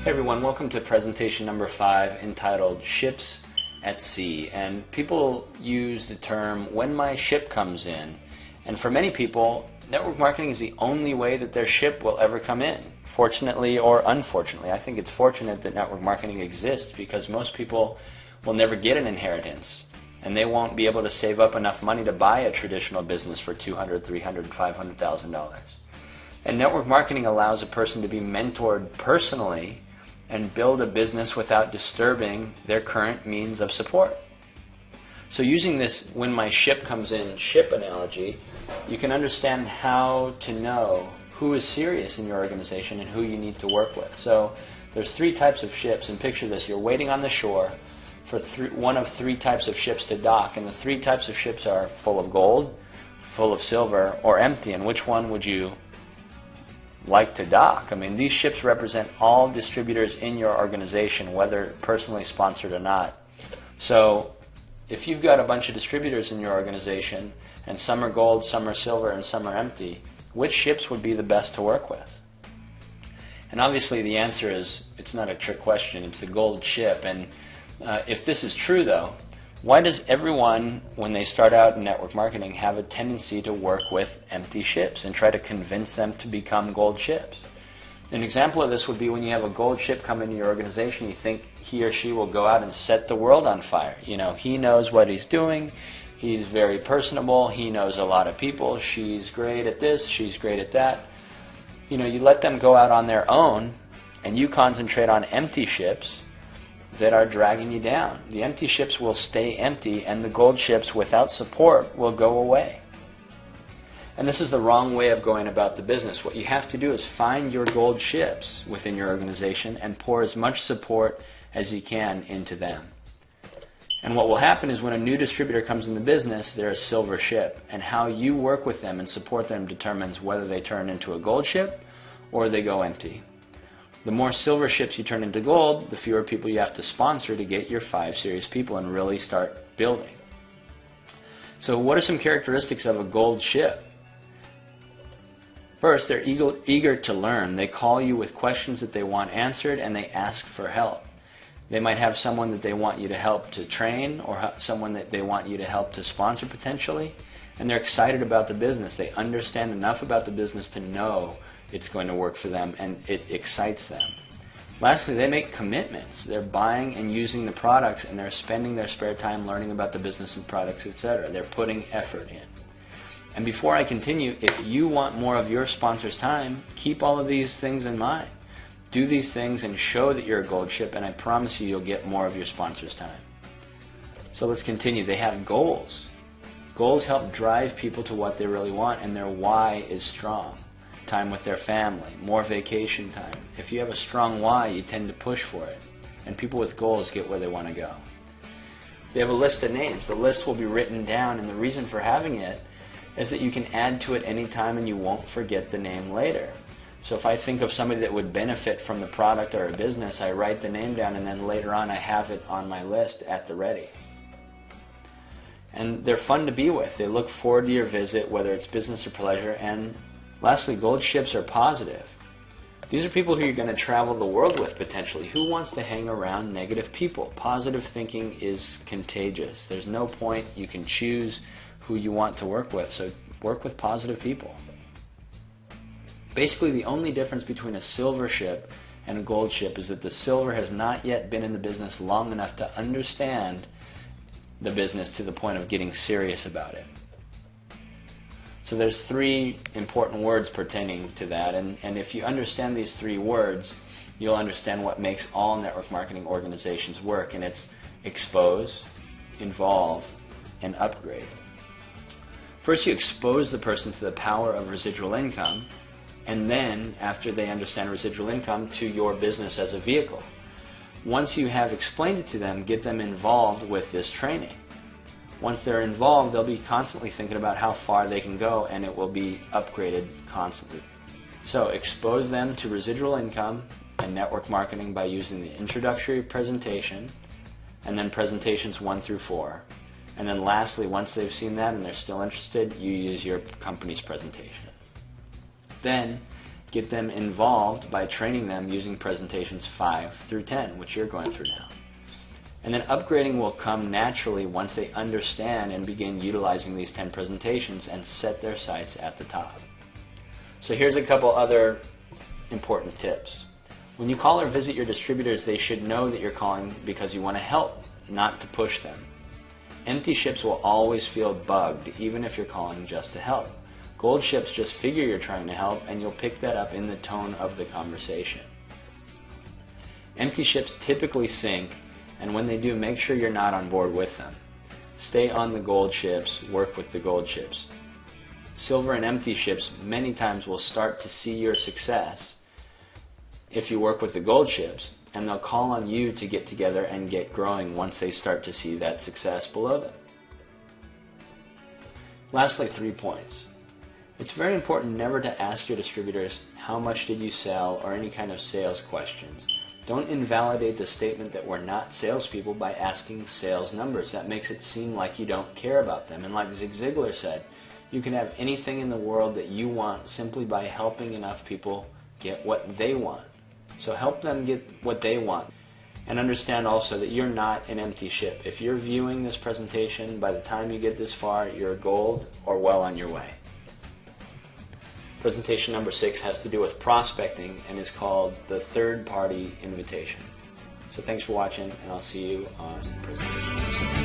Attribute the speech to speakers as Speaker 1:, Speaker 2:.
Speaker 1: Hey everyone, welcome to presentation number 5 entitled Ships at Sea. And people use the term when my ship comes in. And for many people, network marketing is the only way that their ship will ever come in. Fortunately or unfortunately, I think it's fortunate that network marketing exists because most people will never get an inheritance. And they won't be able to save up enough money to buy a traditional business for $200,000, $300,000, $500,000. And network marketing allows a person to be mentored personally and build a business without disturbing their current means of support. So using this when my ship comes in ship analogy, you can understand how to know who is serious in your organization and who you need to work with. So there's 3 types of ships, and picture this, you're waiting on the shore for one of 3 types of ships to dock, and the 3 types of ships are full of gold, full of silver, or empty. And which one would you like to dock? I mean, these ships represent all distributors in your organization, whether personally sponsored or not. So if you've got a bunch of distributors in your organization and some are gold, some are silver, and some are empty, which ships would be the best to work with? And obviously the answer is, it's not a trick question, it's the gold ship. And if this is true though, why does everyone, when they start out in network marketing, have a tendency to work with empty ships and try to convince them to become gold ships? An example of this would be when you have a gold ship come into your organization, you think he or she will go out and set the world on fire. You know, he knows what he's doing, he's very personable, he knows a lot of people, she's great at this, she's great at that. You know, you let them go out on their own and you concentrate on empty ships that are dragging you down. The empty ships will stay empty and the gold ships without support will go away. And this is the wrong way of going about the business. What you have to do is find your gold ships within your organization and pour as much support as you can into them. And what will happen is when a new distributor comes in the business, they're a silver ship. And how you work with them and support them determines whether they turn into a gold ship or they go empty. The more silver ships you turn into gold, the fewer people you have to sponsor to get your 5 serious people and really start building. So what are some characteristics of a gold ship? First, they're eager to learn. They call you with questions that they want answered and they ask for help. They might have someone that they want you to help to train or someone that they want you to help to sponsor potentially, and they're excited about the business. They understand enough about the business to know it's going to work for them and it excites them. Lastly, they make commitments. They're buying and using the products and they're spending their spare time learning about the business and products, etc. They're putting effort in. And before I continue, if you want more of your sponsor's time, keep all of these things in mind. Do these things and show that you're a gold ship, and I promise you, you'll get more of your sponsor's time. So let's continue. They have goals. Goals help drive people to what they really want, and their why is strong. Time with their family, more vacation time. If you have a strong why, you tend to push for it. And people with goals get where they want to go. They have a list of names. The list will be written down, and the reason for having it is that you can add to it any time and you won't forget the name later. So if I think of somebody that would benefit from the product or a business, I write the name down and then later on I have it on my list at the ready. And they're fun to be with. They look forward to your visit, whether it's business or pleasure. And lastly, gold ships are positive. These are people who you're going to travel the world with potentially. Who wants to hang around negative people? Positive thinking is contagious. There's no point. You can choose who you want to work with, so work with positive people. Basically, the only difference between a silver ship and a gold ship is that the silver has not yet been in the business long enough to understand the business to the point of getting serious about it. So there's 3 important words pertaining to that, and if you understand these 3 words, you'll understand what makes all network marketing organizations work, and it's expose, involve, and upgrade. First, you expose the person to the power of residual income, and then, after they understand residual income, to your business as a vehicle. Once you have explained it to them, get them involved with this training. Once they're involved, they'll be constantly thinking about how far they can go, and it will be upgraded constantly. So expose them to residual income and network marketing by using the introductory presentation, and then presentations 1 through 4. And then lastly, once they've seen that and they're still interested, you use your company's presentation. Then Get them involved by training them using presentations 5 through 10, which you're going through now. And then upgrading will come naturally once they understand and begin utilizing these 10 presentations and set their sights at the top. So here's a couple other important tips. When you call or visit your distributors, they should know that you're calling because you want to help, not to push them. Empty ships will always feel bugged, even if you're calling just to help. Gold ships just figure you're trying to help, and you'll pick that up in the tone of the conversation. Empty ships typically sink, and when they do, make sure you're not on board with them. Stay on the gold ships, work with the gold ships. Silver and empty ships many times will start to see your success if you work with the gold ships, and they'll call on you to get together and get growing once they start to see that success below them. Lastly, 3 points. It's very important never to ask your distributors, how much did you sell, or any kind of sales questions. Don't invalidate the statement that we're not salespeople by asking sales numbers. That makes it seem like you don't care about them. And like Zig Ziglar said, you can have anything in the world that you want simply by helping enough people get what they want. So help them get what they want. And understand also that you're not an empty ship. If you're viewing this presentation, by the time you get this far, you're gold or well on your way. Presentation number 6 has to do with prospecting and is called the third party invitation. So thanks for watching, and I'll see you on presentation number 7.